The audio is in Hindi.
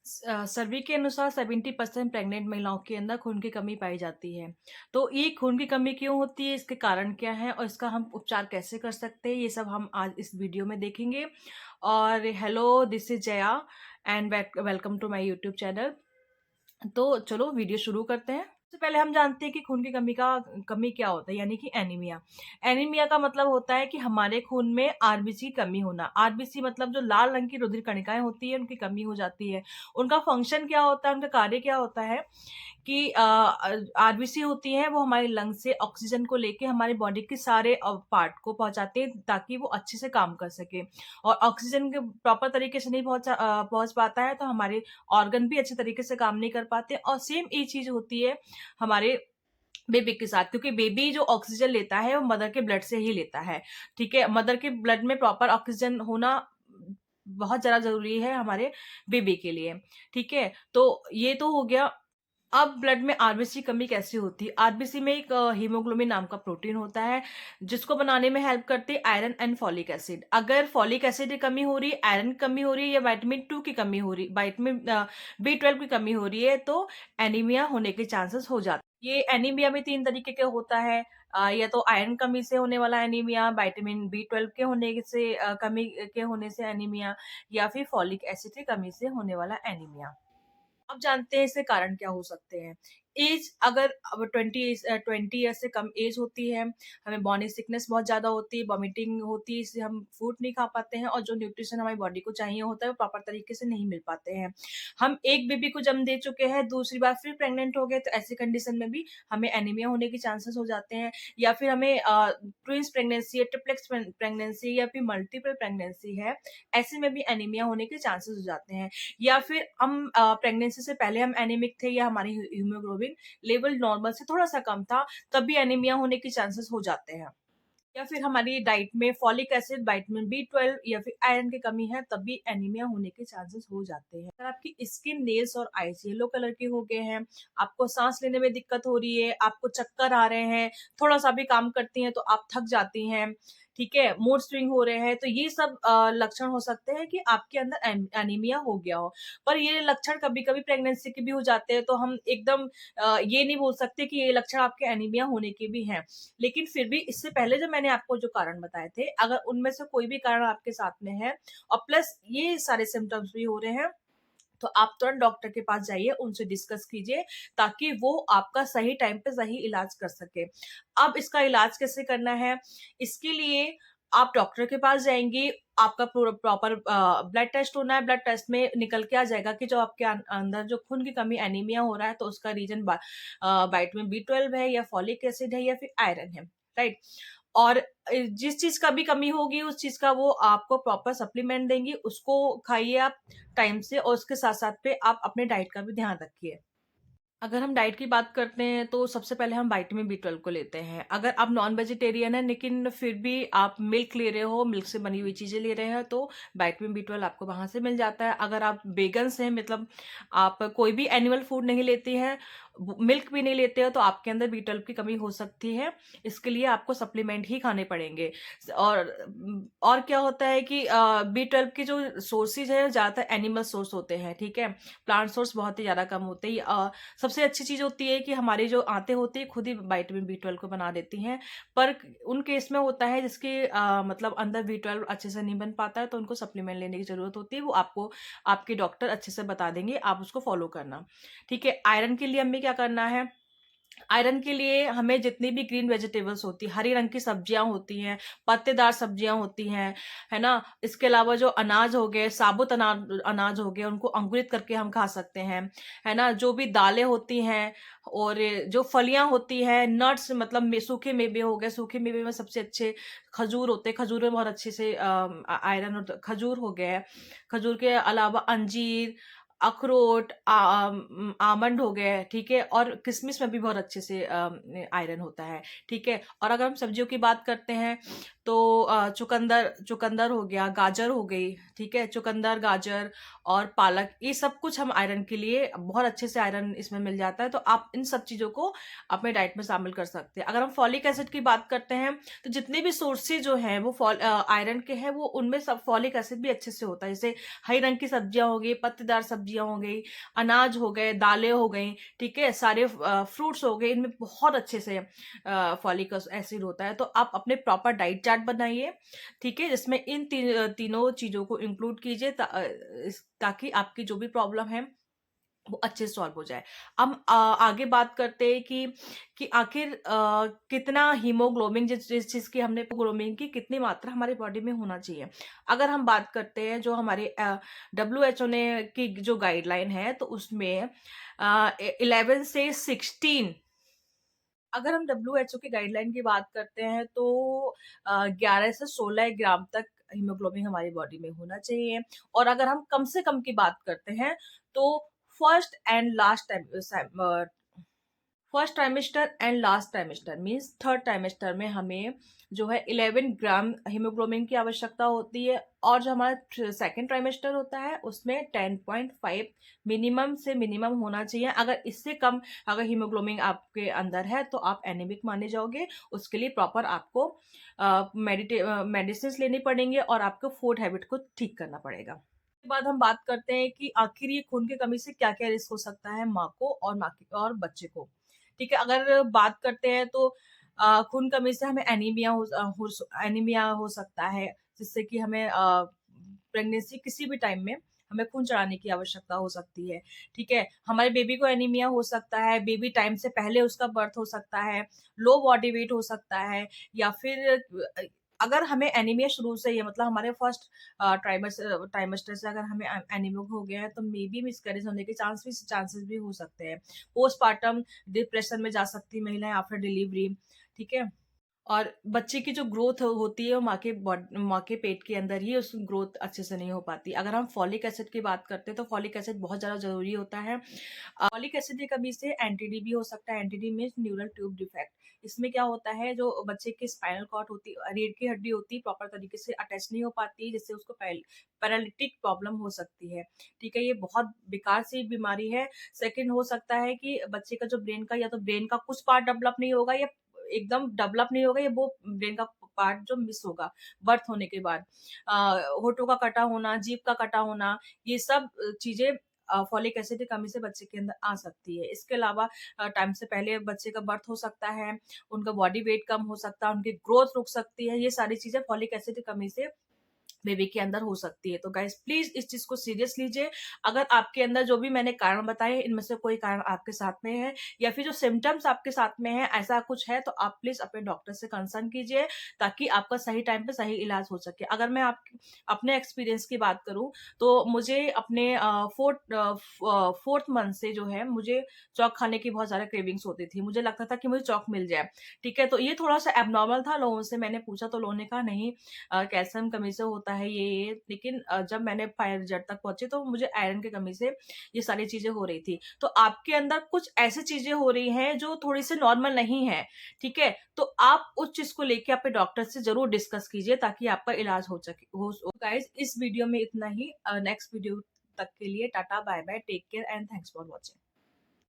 सर्वे के अनुसार 70% प्रेग्नेंट महिलाओं के अंदर खून की कमी पाई जाती है। तो ये खून की कमी क्यों होती है, इसके कारण क्या है और इसका हम उपचार कैसे कर सकते हैं, ये सब हम आज इस वीडियो में देखेंगे। और hello, this is Jaya and welcome to my YouTube channel. तो चलो वीडियो शुरू करते हैं। सबसे पहले हम जानते हैं कि खून की कमी क्या होता है, यानी कि एनीमिया। एनीमिया का मतलब होता है कि हमारे खून में आरबीसी की कमी होना। आरबीसी मतलब जो लाल रंग की रुधिर कणिकाएं होती है, उनकी कमी हो जाती है। उनका फंक्शन क्या होता है, उनका कार्य क्या होता है कि आरबीसी होती है, वो हमारे लंग से ऑक्सीजन को लेके हमारी बॉडी के सारे पार्ट को पहुंचाते हैं ताकि वो अच्छे से काम कर सके। और ऑक्सीजन के प्रॉपर तरीके से नहीं पहुंच पाता है तो हमारे ऑर्गन भी अच्छे तरीके से काम नहीं कर पाते। और सेम ये चीज होती है हमारे बेबी के साथ, क्योंकि बेबी जो ऑक्सीजन लेता है वो मदर के ब्लड से ही लेता है। ठीक है, मदर के ब्लड में प्रॉपर ऑक्सीजन होना बहुत ज्यादा जरूरी है हमारे बेबी के लिए। ठीक है, तो ये तो हो गया। अब ब्लड में आरबीसी की कमी कैसे होती है? आरबीसी में एक हीमोग्लोबिन नाम का प्रोटीन होता है जिसको बनाने में हेल्प करती है आयरन एंड फॉलिक एसिड। अगर फॉलिक एसिड की कमी हो रही है, आयरन की कमी हो रही है या विटामिन 2 की कमी हो रही, विटामिन B12 की कमी हो रही है, तो एनीमिया होने के चांसेस हो जाते हैं। ये एनीमिया भी 3 तरीके का होता है। या तो आयरन कमी से होने वाला एनीमिया, विटामिन B12 के होने से कमी के होने से एनीमिया, या फिर फॉलिक एसिड की कमी से होने वाला एनीमिया। अब जानते हैं इसके कारण क्या हो सकते हैं। एज, अगर अब 20 ईयर से कम एज होती है, हमें बॉडी सिकनेस बहुत ज्यादा होती है, वॉमिटिंग होती है, इससे हम फूड नहीं खा पाते हैं और जो न्यूट्रिशन हमारी बॉडी को चाहिए होता है वो प्रॉपर तरीके से नहीं मिल पाते हैं। हम एक बेबी को जन्म दे चुके हैं, दूसरी बार फिर प्रेग्नेंट हो गए, तो ऐसी कंडीशन में भी हमें एनीमिया होने के चांसेस हो जाते हैं। या फिर हमें ट्विंस प्रेगनेंसी या ट्रिप्लेक्स प्रेगनेंसी या फिर मल्टीपल प्रेगनेंसी है, ऐसे में भी एनीमिया होने के चांसेस हो जाते हैं। या फिर हम प्रेगनेंसी से पहले हम एनीमिक थे या हमारी हीमोग्लोबिन लेवल नॉर्मल से थोड़ा सा कम था, तब भी एनीमिया होने के चांसेस हो जाते हैं। या फिर हमारी डाइट में फॉलिक एसिड, विटामिन B12 या फिर आयरन की कमी है, तब भी एनीमिया होने के चांसेस हो जाते हैं। अगर आपकी स्किन, नेल्स और आईज येलो कलर के हो गए हैं, आपको सांस लेने में दिक्कत हो रही है, आपको चक्कर आ रहे हैं, थोड़ा सा भी काम करती हैं तो आप थक जाती हैं, ठीक है, मूड स्विंग हो रहे हैं, तो ये सब लक्षण हो सकते हैं कि आपके अंदर एनीमिया हो गया हो। पर ये लक्षण कभी कभी प्रेगनेंसी के भी हो जाते हैं, तो हम एकदम ये नहीं बोल सकते कि ये लक्षण आपके एनीमिया होने के भी हैं। लेकिन फिर भी इससे पहले जो मैंने आपको जो कारण बताए थे, अगर उनमें से कोई भी कारण आपके साथ में है और प्लस ये सारे सिम्टम्स भी हो रहे हैं, तो आप तुरंत डॉक्टर के पास जाइए, उनसे डिस्कस कीजिए ताकि वो आपका सही टाइम पे सही इलाज कर सके। अब इसका इलाज कैसे करना है? इसके लिए आप डॉक्टर के पास जाएंगी, आपका प्रॉपर ब्लड टेस्ट होना है। ब्लड टेस्ट में निकल के आ जाएगा कि जो आपके अंदर जो खून की कमी एनीमिया हो रहा है, तो उसका रीजन विटामिन B12 है या फॉलिक एसिड है या फिर आयरन है, राइट। और जिस चीज का भी कमी होगी उस चीज का वो आपको प्रॉपर सप्लीमेंट देंगी, उसको खाइए आप टाइम से, और उसके साथ साथ पे आप अपने डाइट का भी ध्यान रखिए। अगर हम डाइट की बात करते हैं तो सबसे पहले हम विटामिन B12 को लेते हैं। अगर आप नॉन वेजिटेरियन है लेकिन फिर भी आप मिल्क ले रहे हो, मिल्क से बनी हुई चीजें ले रहे हैं, तो विटामिन B12 आपको वहां से मिल जाता है। अगर आप वेगन्स हैं, मतलब आप कोई भी एनिमल फूड नहीं लेते हैं, मिल्क भी नहीं लेते हो, तो आपके अंदर B12 की कमी हो सकती है। इसके लिए आपको सप्लीमेंट ही खाने पड़ेंगे। और क्या होता है कि B12 के जो सोर्सेज है ज्यादातर एनिमल सोर्स होते हैं, ठीक है, प्लांट सोर्स बहुत ही ज्यादा कम होते हैं। सबसे अच्छी चीज होती है कि हमारी जो आंतें होती है खुद ही विटामिन B12 को बना देती हैं। पर उन केस में होता है जिसके मतलब अंदर B12 अच्छे से नहीं बन पाता है, तो उनको सप्लीमेंट लेने की जरूरत होती है। वो आपको आपके डॉक्टर अच्छे से बता देंगे, आप उसको फॉलो करना। ठीक है, आयरन के लिए हमें क्या करना है? आयरन के लिए हमें जितनी भी ग्रीन वेजिटेबल्स होती है, हरी रंग की सब्जियां होती हैं, पत्तेदार सब्जियां होती हैं, है ना। इसके अलावा जो अनाज हो गए, साबुत अनाज अनाज हो गए, उनको अंकुरित करके हम खा सकते हैं, है ना। जो भी दालें होती हैं और जो फलियां होती हैं, नट्स, मतलब सूखे मेवे हो गए, सूखे मेवे में सबसे अच्छे खजूर होते हैं, खजूर में बहुत अच्छे से आयरन और खजूर हो गया है। खजूर के अलावा अंजीर, अखरोट, आमंड हो गए, ठीक है, और किशमिश में भी बहुत अच्छे से आयरन होता है, ठीक है। और अगर हम सब्जियों की बात करते हैं तो चुकंदर चुकंदर हो गया, गाजर हो गई, ठीक है, चुकंदर, गाजर और पालक, ये सब कुछ हम आयरन के लिए बहुत अच्छे से आयरन इसमें मिल जाता है, तो आप इन सब चीजों को अपने डाइट में शामिल कर सकते हैं। अगर हम फॉलिक एसिड की बात करते हैं तो जितने भी सोर्सेज जो हैं वो आयरन के हैं, वो उनमें सब फॉलिक एसिड भी अच्छे से होता है। जैसे हरी रंग की सब्जियां होगी, पत्तेदार सब्जियां सब्जियां हो गई, अनाज हो गए, दालें हो गई, ठीक है, सारे फ्रूट्स हो गए, इनमें बहुत अच्छे से फॉलिक एसिड होता है। तो आप अपने प्रॉपर डाइट चार्ट बनाइए, ठीक है, जिसमें इन तीनों चीजों को इंक्लूड कीजिए, ताकि आपकी जो भी प्रॉब्लम है वो अच्छे से सॉल्व हो जाए। हम आगे बात करते हैं कि आखिर कितना हीमोग्लोबिन, जिस चीज की हमने ग्लोबिन की कितनी मात्रा हमारी बॉडी में होना चाहिए। अगर हम बात करते हैं जो हमारे WHO ने की जो गाइडलाइन है, तो उसमें 11 से 16, अगर हम WHO की गाइडलाइन की बात करते हैं तो 11 से 16 ग्राम तक हीमोग्लोबिन हमारी बॉडी में होना चाहिए। और अगर हम कम से कम की बात करते हैं तो first and last time first trimester and last trimester means third trimester में हमें जो है 11 ग्राम हीमोग्लोबिन की आवश्यकता होती है। और जो हमारा सेकेंड ट्राइमेस्टर होता है उसमें 10.5 मिनिमम से मिनिमम होना चाहिए। अगर इससे कम अगर हीमोग्लोबिन आपके अंदर है तो आप एनीमिक माने जाओगे। उसके लिए प्रॉपर आपको मेडिसिन लेनी पड़ेंगे और आपको फूड हैबिट को ठीक करना पड़ेगा। उसके बाद हम बात करते हैं कि आखिर ये खून की कमी से क्या क्या रिस्क हो सकता है माँ को और और बच्चे को। ठीक है, अगर बात करते हैं तो खून कमी से हमें एनीमिया हो सकता है, जिससे कि हमें प्रेगनेंसी किसी भी टाइम में हमें खून चढ़ाने की आवश्यकता हो सकती है। ठीक है, हमारे बेबी को एनीमिया हो सकता है, बेबी टाइम से पहले उसका बर्थ हो सकता है, लो बॉडी वेट हो सकता है, या फिर अगर हमें एनीमिया शुरू से ही है, मतलब हमारे फर्स्ट ट्राइमेस्टर से अगर हमें एनीमिक हो गया है, तो मे बी मिसकैरेज होने के चांसेस भी हो सकते हैं। पोस्टपार्टम डिप्रेशन में जा सकती है महिलाएं आफ्टर डिलीवरी। ठीक है, और बच्चे की जो ग्रोथ होती है वो माँ के पेट के अंदर ही उस ग्रोथ अच्छे से नहीं हो पाती। अगर हम फॉलिक एसिड की बात करते हैं तो फॉलिक एसिड बहुत ज़्यादा ज़रूरी होता है। फॉलिक एसिड की कमी से एनटीडी भी हो सकता है। NTD means neural tube defect. इसमें क्या होता है, जो बच्चे की स्पाइनल कॉर्ड होती है, रीढ़ की हड्डी होती है, प्रॉपर तरीके से अटैच नहीं हो पाती, जिससे उसको पैरालिटिक प्रॉब्लम हो सकती है। ठीक है, ये बहुत बेकार सी बीमारी है। सेकंड हो सकता है कि बच्चे का जो ब्रेन का, या तो ब्रेन का कुछ पार्ट डेवलप नहीं होगा, या एकदम डेवलप नहीं होगा, या वो ब्रेन का पार्ट जो मिस होगा बर्थ होने के बाद। होठों का कटा होना, जीभ का कटा होना, ये सब चीजें फॉलिक एसिड की कमी से बच्चे के अंदर आ सकती है। इसके अलावा टाइम से पहले बच्चे का बर्थ हो सकता है, उनका बॉडी वेट कम हो सकता है, उनकी ग्रोथ रुक सकती है। ये सारी चीजें फॉलिक एसिड की कमी से बेबी के अंदर हो सकती है। तो गाइस प्लीज इस चीज को सीरियस लीजिए। अगर आपके अंदर जो भी मैंने कारण बताए, इनमें से कोई कारण आपके साथ में है, या फिर जो सिम्टम्स आपके साथ में है ऐसा कुछ है, तो आप प्लीज अपने डॉक्टर से कंसल्ट कीजिए, ताकि आपका सही टाइम पे सही इलाज हो सके। अगर मैं अपने एक्सपीरियंस की बात करूं, तो मुझे अपने फोर्थ मंथ से जो है मुझे चौक खाने की बहुत ज्यादा क्रेविंग्स होती थी। मुझे लगता था कि मुझे चौक मिल जाए। ठीक है, तो ये थोड़ा सा एबनॉर्मल था। लोगों से मैंने पूछा तो लोगों ने कहा नहीं, कैल्शियम कमी से होता है ये। लेकिन जब मैंने फायर रिजल्ट तक पहुंची तो मुझे आयरन की कमी से ये सारी चीजें हो रही थी। तो आपके अंदर कुछ ऐसी चीजें हो रही हैं जो थोड़ी सी नॉर्मल नहीं है। ठीक है, तो आप उस चीज को लेके अपने डॉक्टर से जरूर डिस्कस कीजिए, ताकि आपका इलाज हो सके। गाइस इस वीडियो में इतना ही। नेक्स्ट वीडियो तक के लिए tata bye bye, take care and thanks for watching.